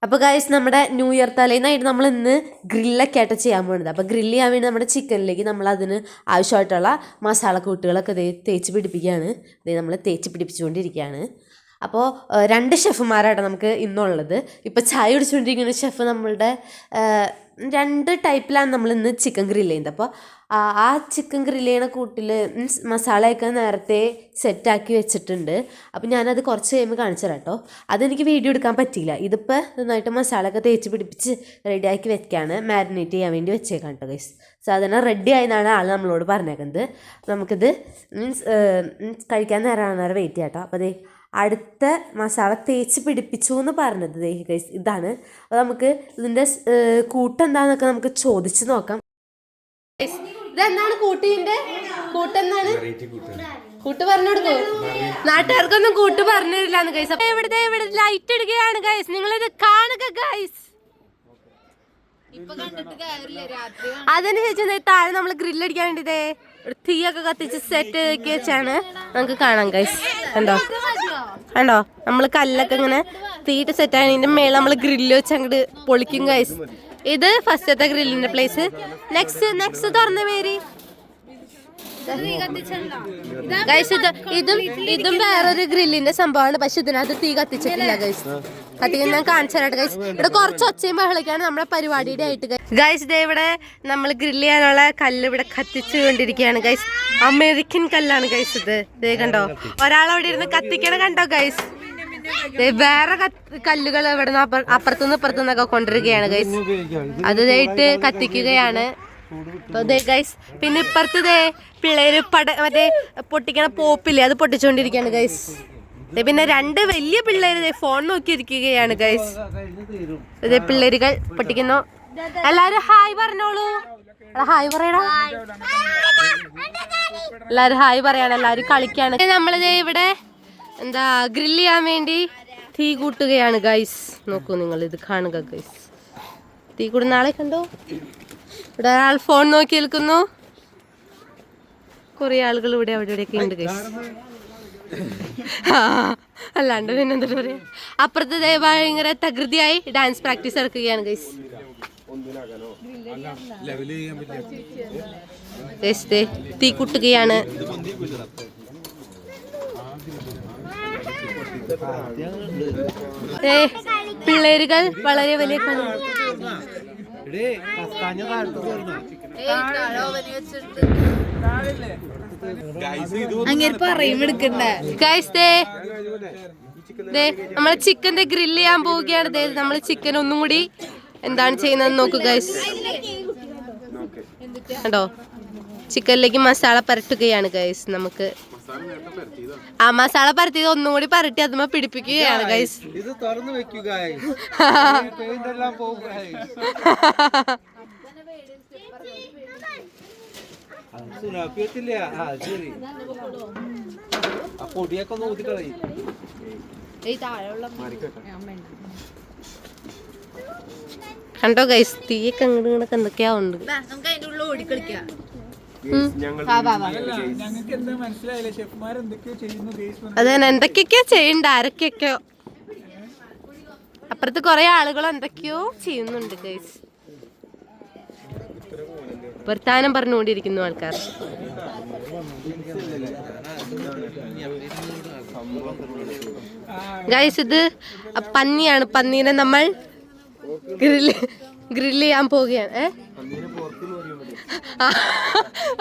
അപ്പോൾ ഗൈസ് നമ്മുടെ new year തലേന്നായിട്ട് നമ്മൾ ഇന്ന് ഗ്രില്ലൊക്കെ ആയിട്ട് ചെയ്യാൻ പോകുന്നത്. അപ്പോൾ ഗ്രില്ല് ചെയ്യാൻ വേണ്ടി നമ്മുടെ ചിക്കനിലേക്ക് നമ്മൾ അതിന് ആവശ്യമായിട്ടുള്ള മസാല കൂട്ടുകളൊക്കെ തേച്ച് പിടിപ്പിക്കുകയാണ്. നമ്മൾ തേച്ച് പിടിപ്പിച്ചുകൊണ്ടിരിക്കുകയാണ്. അപ്പോൾ 2 ഷെഫുമാരാണ് നമുക്ക് ഇന്നുള്ളത്. ഇപ്പോൾ ചായ കുടിച്ചുകൊണ്ടിരിക്കുന്ന ഷെഫ് നമ്മളുടെ 2 ടൈപ്പിലാണ് നമ്മൾ ഇന്ന് ചിക്കൻ ഗ്രില്ല് ചെയ്യുന്നത്. അപ്പോൾ ആ ചിക്കൻ ഗ്രില്ല് ചെയ്യണ കൂട്ടിൽ മീൻസ് മസാലയൊക്കെ നേരത്തെ സെറ്റാക്കി വെച്ചിട്ടുണ്ട്. അപ്പോൾ ഞാനത് കുറച്ച് കഴിയുമ്പോൾ കാണിച്ചു തരാം കേട്ടോ. അതെനിക്ക് വീഡിയോ എടുക്കാൻ പറ്റിയില്ല. ഇതിപ്പോൾ നന്നായിട്ട് മസാലയൊക്കെ തേച്ച് പിടിപ്പിച്ച് റെഡിയാക്കി വെക്കുകയാണ്. മാരിനേറ്റ് ചെയ്യാൻ വേണ്ടി വെച്ചേക്കാം കേട്ടോ ഗൈസ്. സാധനം റെഡി ആയെന്നാണ് ആൾ നമ്മളോട് പറഞ്ഞേക്കുന്നത്. നമുക്കിത് മീൻസ് കഴിക്കാൻ നേരം വെയിറ്റ് ചെയ്യാം കേട്ടോ. അപ്പോൾ അതേ അടുത്ത മസാല തേച്ച് പിടിപ്പിച്ചു എന്ന് പറഞ്ഞത് ഗൈസ് ഇതാണ്. അപ്പോൾ നമുക്ക് ഇതിൻ്റെ കൂട്ടെന്താന്നൊക്കെ നമുക്ക് ചോദിച്ച് നോക്കാം. ഇതെന്താണ് കൂട്ടിന്റെ കൂട്ടെന്താണ്? കൂട്ട് പറഞ്ഞു കൊടുക്കൂ. നാട്ടുകാർക്കൊന്നും കൂട്ട് പറഞ്ഞു തരില്ലാന്ന് ഗൈസ്. അപ്പൊ ഇവിടെ ലൈറ്റ് ഇടുകയാണ് ഗൈസ്. നിങ്ങളിത് കാണുക ഗൈസ്. അതിന് ശേഷം താഴെ നമ്മൾ ഗ്രില്ലടിക്കാൻ വേണ്ടി തീയൊക്കെ കത്തിച്ച് സെറ്റ് ആക്കി വെച്ചാണ് നമുക്ക് കാണാം ഗൈസ്. കണ്ടോ നമ്മൾ കല്ലൊക്കെ ഇങ്ങനെ തീയിട്ട് സെറ്റ് ആയതിന്റെ ഇതിന്റെ മേലെ നമ്മൾ ഗ്രില്ല് വെച്ച് അങ്ങോട്ട് പൊളിക്കും ഗൈസ്. ഇത് ഫസ്റ്റത്തെ ഗ്രില്ലിന്റെ പ്ലേസ്. നെക്സ്റ്റ് തുറന്ന പേര് ഗൈസ്. ഇതും വേറൊരു ഗ്രില്ലിന്റെ സംഭവമാണ്. പക്ഷെ ഇതിനകത്ത് തീ കത്തിച്ചിട്ടില്ല ഗൈസ്. കത്തിക്കാൻ ഞാൻ കാണിച്ചു തരാട്ടെ ഗൈസ്. ഇവിടെ കുറച്ച് ഒച്ചയും ബഹളിക്കാണ് നമ്മുടെ പരിപാടിയുടെ ആയിട്ട് ഗൈസ്. ഇതേ ഇവിടെ നമ്മൾ ഗ്രില്ല് ചെയ്യാനുള്ള കല്ല് ഇവിടെ കത്തിച്ചു കൊണ്ടിരിക്കുകയാണ് ഗൈസ്. അമേരിക്കൻ കല്ലാണ് ഗൈസ് ഇത്. ഇതേ കണ്ടോ, ഒരാളവിടെ ഇരുന്ന് കത്തിക്കണ കണ്ടോ ഗൈസ്. വേറെ കല്ലുകൾ ഇവിടെ നിന്ന് അപ്പുറത്തുനിന്ന് ഇപ്പുറത്തുനിന്നൊക്കെ കൊണ്ടുവരികയാണ് ഗൈസ്. അത് ഇതായിട്ട് കത്തിക്കുകയാണ് ഗൈസ്. പിന്നെ ഇപ്പുറത്ത് പിള്ളേര് മറ്റേ പൊട്ടിക്കണ പോപ്പില്ലേ, അത് പൊട്ടിച്ചുകൊണ്ടിരിക്കുകയാണ് ഗൈസ്. പിന്നെ 2 വലിയ പിള്ളേര് ഫോൺ നോക്കിയിരിക്കുകയാണ് ഗൈസ്. ഇതേ പിള്ളേരുകൾ പൊട്ടിക്കുന്നു. എല്ലാരും ഹായ് പറഞ്ഞോളൂ. ഹായ് പറയടാ. എല്ലാരും ഹായ് പറയാണ്. എല്ലാരും കളിക്കാണ്. നമ്മളിത് ഇവിടെ ഗ്രില്ല് ചെയ്യാൻ വേണ്ടി തീ കൂട്ടുകയാണ് ഗൈസ്. നോക്കൂ നിങ്ങൾ, ഇത് കാണുക ഗൈസ്. തീ കൂടുന്ന ആളെ കണ്ടോ? ഇവിടെ ഒരാൾ ഫോൺ നോക്കി നിൽക്കുന്നു. കുറെ ആളുകൾ ഇവിടെ അവിടെയൊക്കെ ഉണ്ട് ഗൈസ്. അല്ലാണ്ട് പിന്നെ എന്താ പറയാ, അപ്പുറത്ത് ഭയങ്കര തകൃതിയായി ഡാൻസ് പ്രാക്ടീസ് ഇറക്കുകയാണ് ഗൈസ്. തീ കൂട്ടുകയാണ്. പിള്ളേരുകൾ വളരെ വലിയ നമ്മളെ ചിക്കന്റെ ഗ്രില്ല് ചെയ്യാൻ പോവുകയാണ്. നമ്മള് ചിക്കൻ ഒന്നും കൂടി എന്താണ് ചെയ്യുന്നത് നോക്കൂ ഗൈസ്. കണ്ടോ, ചിക്കനിലേക്ക് മസാല പരട്ടുകയാണ് ഗൈസ്. നമുക്ക് ആ മസാല പരത്തിയത് ഒന്നും കൂടി പരട്ടി അതുമ്മ പിടിപ്പിക്കുകയാണ് ഗൈസ്. ഇത് തുറന്നു വെക്കുക. കണ്ടോ ഗൈസ്, തീയൊക്കെ അങ്ങോട്ട് എന്തൊക്കെയാ ഉണ്ട്. അതെ, എന്തൊക്കെയൊക്കെയോ ചെയ്യണ്ട, ആരൊക്കെയൊക്കെയോ. അപ്പുറത്ത് കുറെ ആളുകൾ എന്തൊക്കെയോ ചെയ്യുന്നുണ്ട് ഗൈസ്. വർത്താനം പറഞ്ഞുകൊണ്ടിരിക്കുന്നു ആൾക്കാർ. ഗൈസ് ഇത് പന്നിയാണ്. പന്നീനെ നമ്മൾ ഗ്രില്ല് ചെയ്യാൻ പോവുകയാണ്.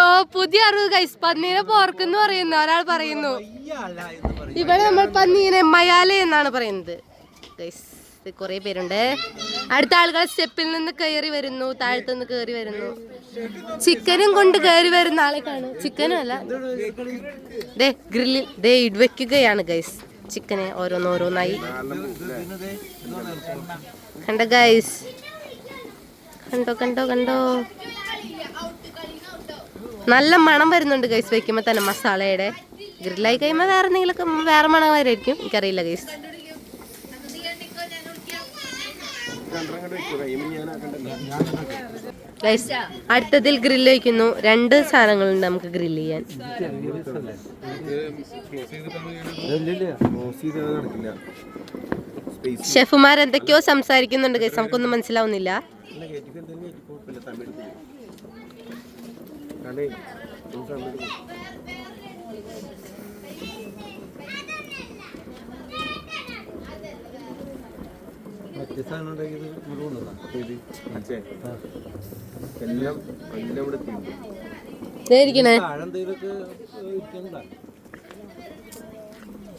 ഓ, പുതിയ അറിവ് ഗൈസ്. പന്നീനെ പോർക്കെന്ന് പറയുന്നു ഒരാൾ പറയുന്നു. ഇവിടെ നമ്മൾ പന്നീനെ മയാല എന്നാണ് പറയുന്നത് ഗൈസ്. കുറെ പേരുണ്ട്. അടുത്ത ആളുകൾ സ്റ്റെപ്പിൽ നിന്ന് കയറി വരുന്നു, താഴത്തുനിന്ന് കയറി വരുന്നു. ചിക്കനും കൊണ്ട് കയറി വരുന്ന ആളെ കാണും. ചിക്കനും അല്ല, ഗ്രില്ലിൽ വെക്കുകയാണ് ഗൈസ്. ചിക്കനെ ഓരോന്നോരോന്നായി കണ്ട ഗൈസ്. കണ്ടോ നല്ല മണം വരുന്നുണ്ട് ഗൈസ്. വെക്കുമ്പോ തന്നെ മസാലയുടെ. ഗ്രില്ലായി കഴിയുമ്പോ വേറെ എന്തെങ്കിലുമൊക്കെ വേറെ മണമായിരിക്കും, എനിക്കറിയില്ല ഗൈസ്. അടുത്തതിൽ ഗ്രില്ല് വയ്ക്കുന്നു. 2 സാധനങ്ങളുണ്ട് നമുക്ക് ഗ്രില്ല് ചെയ്യാൻ. ഷെഫുമാർ എന്തൊക്കെയോ സംസാരിക്കുന്നുണ്ട് ഗൈസ്, നമുക്കൊന്നും മനസ്സിലാവുന്നില്ല.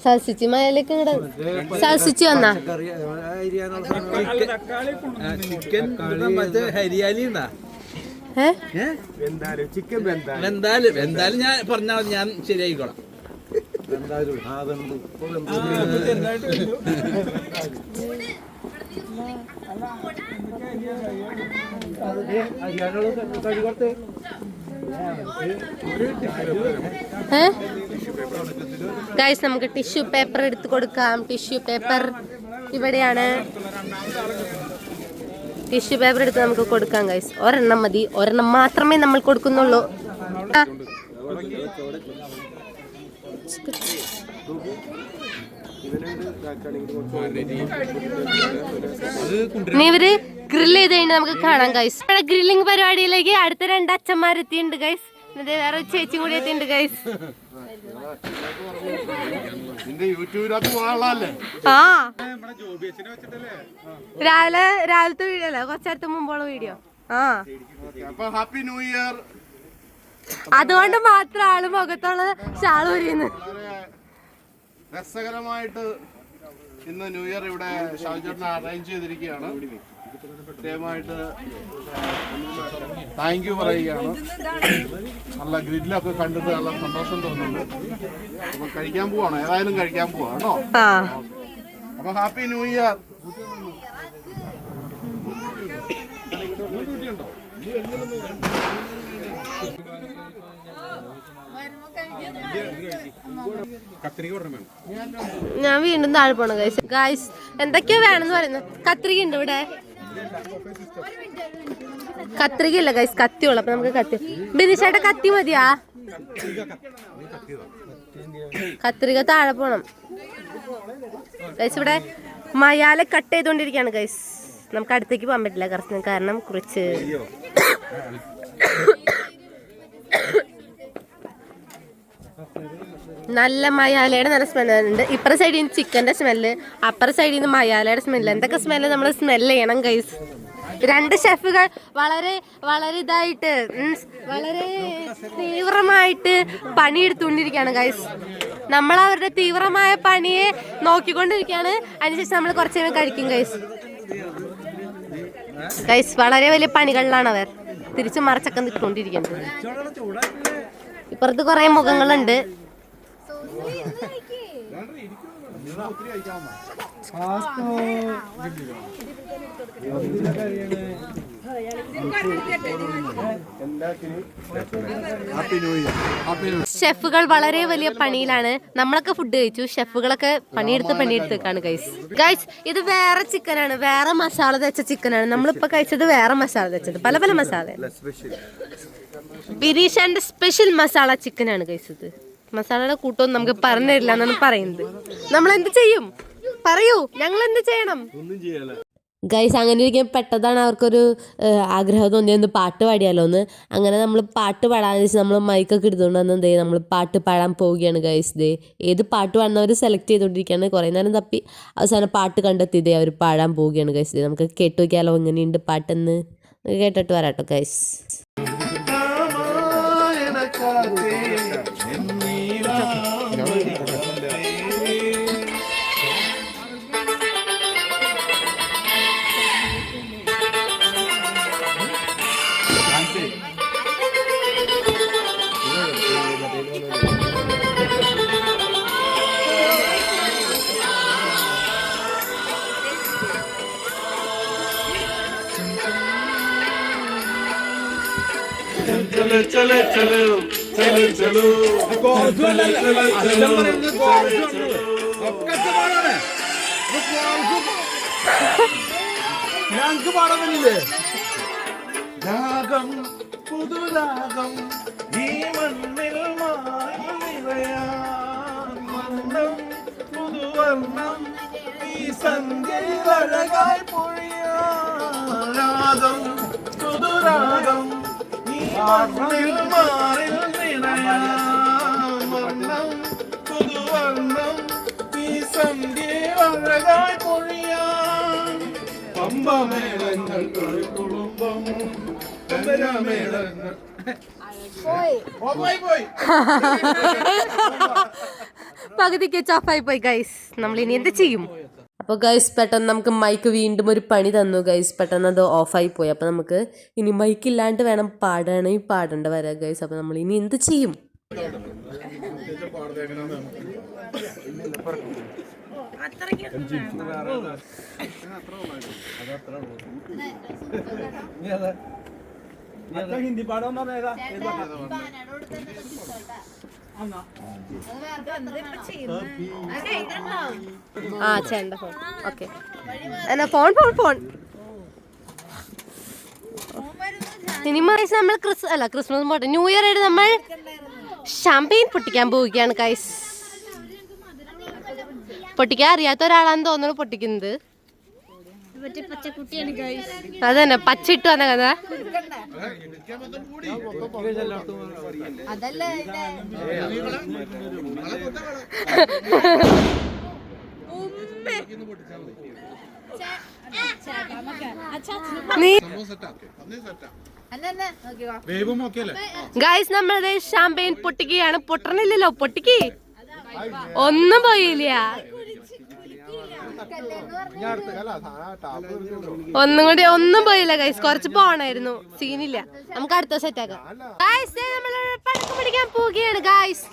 സൽസിച്ച് മലയിലേക്ക് സൽസിച്ച് വന്നാ എന്തായാലും ഞാൻ പറഞ്ഞാൽ ഞാൻ ശരിയായിക്കോളാം. ഗൈസ് നമുക്ക് ടിഷ്യൂ പേപ്പർ എടുത്ത് കൊടുക്കാം. ടിഷ്യൂ പേപ്പർ ഇവിടെയാണ്. ടിഷ്യൂ പേപ്പർ എടുത്ത് നമുക്ക് കൊടുക്കാം ഗൈസ്. ഒരെണ്ണം മതി, ഒരെണ്ണം മാത്രമേ നമ്മൾ കൊടുക്കുന്നുള്ളൂ. ഇവര് ഗ്രില്ല് ചെയ്ത് കഴിഞ്ഞാൽ നമുക്ക് കാണാം ഗൈസ്. ഗ്രില്ലിംഗ് പരിപാടിയിലേക്ക് അടുത്ത 2 അച്ഛന്മാരെത്തിയിട്ടുണ്ട് ഗൈസ്. വേറെ ചേച്ചി കൂടി എത്തിയിട്ടുണ്ട് ഗൈസ്. രാവിലത്തെ വീഡിയോ അല്ലേ, കുറച്ചേരത്തെ മുമ്പുള്ള വീഡിയോ. Happy new year. അതുകൊണ്ട് മാത്രം ആള് മുഖത്തുള്ള ഷാള് വരിയുന്നു. രസകരമായിട്ട് ഇന്ന് ന്യൂ ഇയർ ഇവിടെ ഷാജുചേട്ടനെ അറേഞ്ച് ചെയ്തിരിക്കുകയാണ്. പ്രത്യേകമായിട്ട് താങ്ക് യു പറയുകയാണ്. നല്ല ഗ്രില്ലൊക്കെ കണ്ടിട്ട് നല്ല സന്തോഷം തോന്നുന്നുണ്ട്. അപ്പൊ കഴിക്കാൻ പോവാണ്, ഏതായാലും കഴിക്കാൻ പോവാ കേട്ടോ. അപ്പൊ ഹാപ്പി ന്യൂ ഇയർ. ഞാൻ വീണ്ടും താഴെ പോണ ഗൈസ്. ഗൈസ് എന്തൊക്കെയോ വേണമെന്ന് പറയുന്നു. കത്രിക ഉണ്ട് ഇവിടെ. കത്രിക ഇല്ല ഗൈസ്, കത്തിയുള്ളു. അപ്പൊ നമുക്ക് കത്തി. ബിനിഷേട്ട കത്തി മതിയാ? കത്രിക താഴെ പോണം ഗൈസ്. ഇവിടെ മയാല കട്ട് ചെയ്തോണ്ടിരിക്കാണ് ഗൈസ്. നമുക്ക് അടുത്തേക്ക് പോകാൻ പറ്റില്ല കാരണം കുറച്ച് നല്ല മയാലയുടെ നല്ല സ്മെല്ലുണ്ട്. ഇപ്പുറ സൈഡിൽ നിന്ന് ചിക്കൻ്റെ സ്മെല്ല്, അപ്പുറ സൈഡിൽ നിന്ന് മയാലയുടെ സ്മെല്ല്. എന്തൊക്കെ സ്മെല്ല് നമ്മൾ സ്മെല്ല് ചെയ്യണം ഗൈസ്. 2 ഷെഫുകൾ വളരെ വളരെ ഇതായിട്ട് വളരെ തീവ്രമായിട്ട് പണിയെടുത്തുകൊണ്ടിരിക്കുകയാണ് ഗൈസ്. നമ്മൾ അവരുടെ തീവ്രമായ പണിയെ നോക്കിക്കൊണ്ടിരിക്കുകയാണ്. അതിനുശേഷം നമ്മൾ കുറച്ച് കഴിയുമ്പോൾ കഴിക്കും ഗൈസ്. ഗൈസ് വളരെ വലിയ പണികളിലാണ് അവർ. തിരിച്ചു മറിച്ചൊക്കെ നിൽക്കൊണ്ടിരിക്കുന്നത്. ഇപ്പുറത്ത് കുറെ മുഖങ്ങളുണ്ട്. ഷെഫുകൾ വളരെ വലിയ പണിയിലാണ്. നമ്മളൊക്കെ ഫുഡ് കഴിച്ചു, ഷെഫുകളൊക്കെ പണിയെടുത്ത് ഗൈസ്. ഇത് വേറെ ചിക്കനാണ്, വേറെ മസാല തേച്ച ചിക്കനാണ്. നമ്മളിപ്പോ കഴിച്ചത് വേറെ മസാല തേച്ചത്, പല പല മസാല. ബിരീഷാന്റെ സ്പെഷ്യൽ മസാല ചിക്കനാണ് ഗൈസ്. ഇത് മസാലയുടെ കൂട്ടവും നമുക്ക് പറഞ്ഞു തരില്ല എന്നാണ് പറയുന്നത്. നമ്മൾ എന്ത് ചെയ്യും പറയൂ, ഞങ്ങൾ എന്ത് ചെയ്യണം ഗൈസ്? അങ്ങനെ ഇരിക്കാൻ പെട്ടതാണ് അവർക്കൊരു ആഗ്രഹം തോന്നിയൊന്ന് പാട്ട് പാടിയാലോ എന്ന്. അങ്ങനെ നമ്മൾ പാട്ട് പാടാന്ന് വെച്ചാൽ നമ്മൾ മൈക്കൊക്കെ എടുത്തുകൊണ്ട് വന്ന് എന്ത് ചെയ്യും, നമ്മൾ പാട്ട് പാടാൻ പോവുകയാണ് ഗൈസ്. ദേ ഏത് പാട്ട് പാടുന്നവർ സെലക്ട് ചെയ്തുകൊണ്ടിരിക്കുകയാണ്. കുറേ നേരം തപ്പി അവസാനം പാട്ട് കണ്ടെത്തിയതേ അവർ പാടാൻ പോവുകയാണ് ഗൈസ്. ദേ നമുക്ക് കേട്ടു നോക്കിയാലോ എങ്ങനെയുണ്ട് പാട്ടെന്ന്. കേട്ടിട്ട് വരാട്ടോ ഗൈസ്. चले चले चलो चले चलो ഞങ്ങൾക്ക് പാടാൻ വേണ്ടിയില്ലേ? രാഗം പുതുരാഗം ഈ മണ്ണിൽ മാറിയാൻ പുതുവർണ്ണം ഈ സന്ധ്യയിൽ അഴകായി പൊഴിയാൻ രാഗം പുതുരാഗം ഈ മണ്ണിൽ മാറിൽ നിറയാൻ വർണ്ണം പുതുവർണ്ണം ഈ സന്ധ്യയിൽ അഴകായി പൊഴിയാൻ പമ്പമേളങ്ങൾ കുടുംബം മേളങ്ങൾ പകുതിക്ക് ഓഫായി പോയി ഗൈസ്. നമ്മൾ ഇനി എന്ത് ചെയ്യും? അപ്പോൾ ഗൈസ് പെട്ടെന്ന് നമുക്ക് മൈക്ക് വീണ്ടും ഒരു പണി തന്നു ഗൈസ്. പെട്ടെന്ന് അത് ഓഫായി പോയി. അപ്പോൾ നമുക്ക് ഇനി മൈക്ക് ഇല്ലാണ്ട് വേണം പാടണമെങ്കിൽ പാടേണ്ട വരാം ഗൈസ്. അപ്പോൾ നമ്മൾ ഇനി എന്ത് ചെയ്യും? ഹിന്ദി പാടം ആ ചേട്ട ഫോൺ. ഓക്കെ എന്നാ ഫോൺ ഫോൺ ഫോൺ സിനിമ നമ്മൾ ക്രിസ്മസ് പോട്ടെ, ന്യൂ ഇയർ ആയിട്ട് നമ്മൾ ഷാമ്പെയിൻ പൊട്ടിക്കാൻ പോവുകയാണ് ഗൈസ്. പൊട്ടിക്കാൻ അറിയാത്ത ഒരാളാന്ന് തോന്നുന്നു പൊട്ടിക്കുന്നത്. അതന്നെ പച്ചിട്ട് വന്ന കഥ. ഗൈസ് നമ്മളത് ഷാമ്പെയിൻ പൊട്ടിക്കുകയാണ്. പൊട്ടണില്ലല്ലോ, പൊട്ടിക്ക്. ഒന്നും പോയില്ല, ഒന്നും പോയില്ല ഗൈസ്. കുറച്ച് പോണായിരുന്നു, സീനില്ല. നമുക്ക് അടുത്ത സെറ്റ് ആക്കാം ഗൈസ്. നമ്മൾ പടക്കം പിടിക്കാൻ പോവുകയാണ് ഗൈസ്.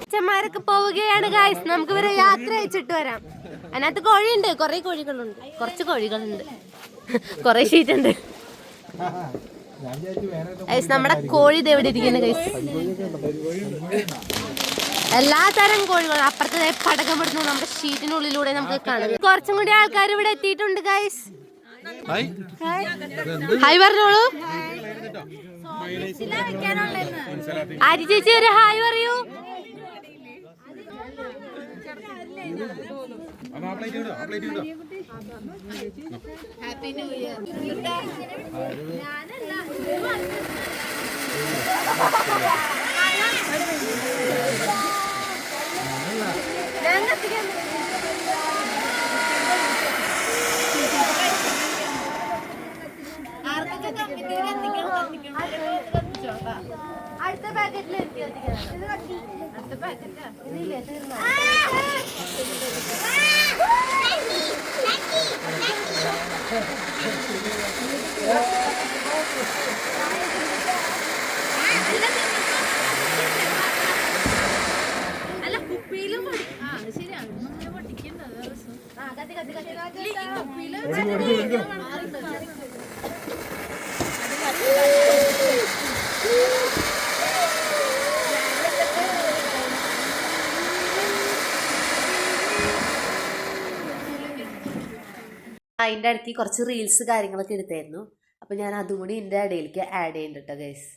അച്ഛന്മാരൊക്കെ പോവുകയാണ് ഗൈസ്. നമുക്ക് ഇവരെ യാത്ര അയച്ചിട്ട് വരാം. അതിനകത്ത് കോഴിയുണ്ട്, കുറെ കോഴികളുണ്ട്, കുറച്ച് കോഴികളുണ്ട്, കുറെ ഷീറ്റ് ഉണ്ട് ഗൈസ്. നമ്മുടെ കോഴി ഇതെവിടെ ഇരിക്കുന്നു ഗൈസ്. എല്ലാ തരം കോഴികളും അപ്പുറത്തെ പടക്കം പെടുന്നു. നമ്മുടെ ഷീറ്റിനുള്ളിലൂടെ നമുക്ക് കാണാം. കുറച്ചും കൂടി ആൾക്കാർ ഇവിടെ എത്തിയിട്ടുണ്ട് ഗൈസ്. ഹായ് പറഞ്ഞോളൂ. ആരി ചേച്ചി ഒരു ഹായ് പറയൂ. Happy new year. അടുത്ത പാക്കറ്റിൽ അടുത്ത പാക്കറ്റ് ഇതില്ലേ തീർന്നോ? അല്ല കുപ്പിയിലും ശരിയാണ് പൊട്ടിക്കുന്നത്. അതിൻ്റെ അടുത്ത് കുറച്ച് റീൽസ് കാര്യങ്ങളൊക്കെ എടുത്തായിരുന്നു. അപ്പം ഞാൻ അതും കൂടി എൻ്റെ ഇടയിലേക്ക് ആഡ് ചെയ്യുന്നുണ്ട് കേട്ടോ ഗൈസ്.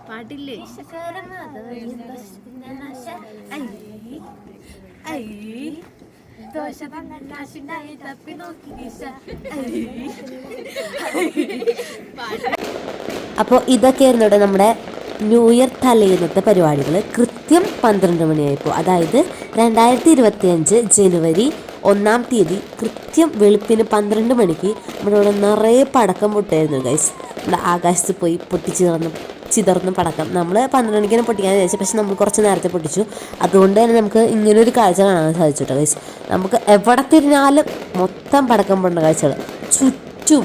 പാട്ടില്ലേ അപ്പോൾ ഇതൊക്കെയായിരുന്നു ഇവിടെ നമ്മുടെ ന്യൂ ഇയർ തലേന്നത്തെ പരിപാടികൾ. കൃത്യം 12 മണിയായപ്പോൾ, അതായത് 2025 ജനുവരി 1-ാം തീയതി കൃത്യം വെളുപ്പിന് 12 മണിക്ക് നമ്മുടെ ഇവിടെ നിറയെ പടക്കം പൊട്ടായിരുന്നു ഗൈസ്. നമ്മുടെ ആകാശത്ത് പോയി ചിതർന്ന് പടക്കം നമ്മൾ 12 മണിക്കാണ് പൊട്ടിക്കാൻ വിചാരിച്ചു, പക്ഷെ നമ്മൾ കുറച്ച് നേരത്തെ പൊട്ടിച്ചു. അതുകൊണ്ട് തന്നെ നമുക്ക് ഇങ്ങനൊരു കാഴ്ച കാണാൻ സാധിച്ചു കേട്ടോ ഗൈസ്. നമുക്ക് എവിടെ തിരിഞ്ഞാലും മൊത്തം പടക്കം പൊട്ടുന്ന കാഴ്ചകൾ ചുറ്റും.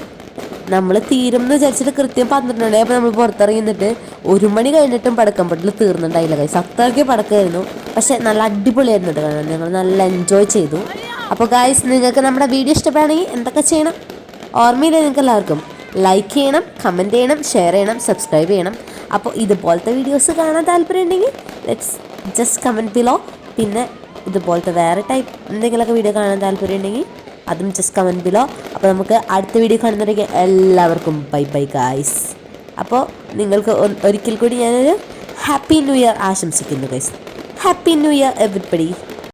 നമ്മൾ തീരും എന്ന് വിചാരിച്ചിട്ട് കൃത്യം 12 മണിയായപ്പോൾ നമ്മൾ പുറത്തിറങ്ങി നിന്നിട്ട് 1 മണി കഴിഞ്ഞിട്ടും പടക്കം പൊട്ടിൽ തീർന്നുണ്ടായില്ല ഗൈസ്. അത്രയ്ക്ക് പടക്കമായിരുന്നു. പക്ഷെ നല്ല അടിപൊളിയായിരുന്നു കേട്ടോ കാണാൻ. ഞങ്ങൾ നല്ല എൻജോയ് ചെയ്തു. അപ്പോൾ ഗൈസ്, നിങ്ങൾക്ക് നമ്മുടെ വീഡിയോ ഇഷ്ടപ്പെടുകയാണെങ്കിൽ എന്തൊക്കെ ചെയ്യണം ഓർമ്മയില്ലേ നിങ്ങൾക്ക് എല്ലാവർക്കും? ലൈക്ക് ചെയ്യണം, കമൻറ്റ് ചെയ്യണം, ഷെയർ ചെയ്യണം, സബ്സ്ക്രൈബ് ചെയ്യണം. അപ്പോൾ ഇതുപോലത്തെ വീഡിയോസ് കാണാൻ താല്പര്യം ഉണ്ടെങ്കിൽ ജസ്റ്റ് കമൻറ്റ് ബിലോ. പിന്നെ ഇതുപോലത്തെ വേറെ ടൈപ്പ് എന്തെങ്കിലുമൊക്കെ വീഡിയോ കാണാൻ താല്പര്യം ഉണ്ടെങ്കിൽ അതും ജസ്റ്റ് കമൻറ്റ് ബിലോ. അപ്പോൾ നമുക്ക് അടുത്ത വീഡിയോ കാണുന്നവരേക്ക് എല്ലാവർക്കും ബൈ ഗൈസ്. അപ്പോൾ നിങ്ങൾക്ക് ഒരിക്കൽ കൂടി ഞാനൊരു ഹാപ്പി ന്യൂ ഇയർ ആശംസിക്കുന്നു guys. Happy new year everybody.